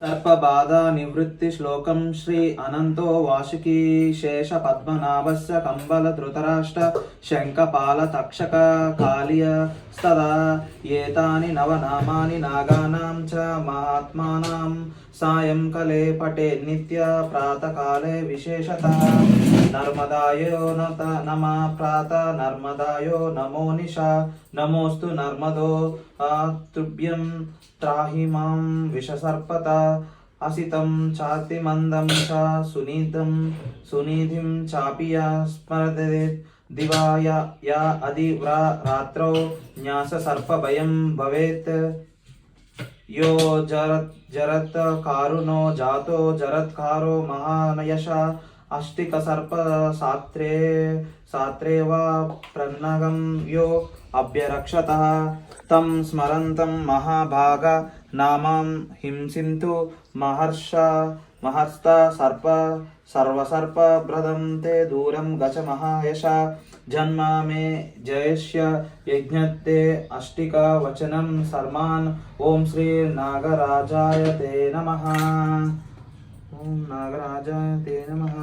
सर्पबाधा निवृत्ति श्लोकं श्री अनंतो वासुकी शेष पद्मनाभस्य कंबल धृतराष्ट्र शंखपाल तक्षक कालिय सदा एतानि नवनामानि नागानां च महात्मानां सायंकाले पठे नित्य प्रातःकाले विशेषतः नर्मदायो नमः प्रातः नर्मदायो नमो निशा नमोस्तु नर्मदो तुभ्यं त्राहि मां विषसर्पता असितं चातिमन्दं च सुनिधिं चापि या स्मरेत् दिवाय या अधिव्रा रात्रौ न्याससर्पभयं भवेत् यो जरत् कारुणो जातो जरत्कारो महानयशा अष्टिकसर्प सात्रे वा प्रन्नगं यो अभ्यरक्षतः तं स्मरन्तं महाभाग नामां हिंसिन्तु महर्षा सर्प सर्वसर्पभ्रदं ते दूरं गच महायशा जन्म मे जयस्य यज्ञते अष्टिका वचनं सर्मान् ओम श्री नागराजाय ते नमः। ओम नागराजाय ते नमः।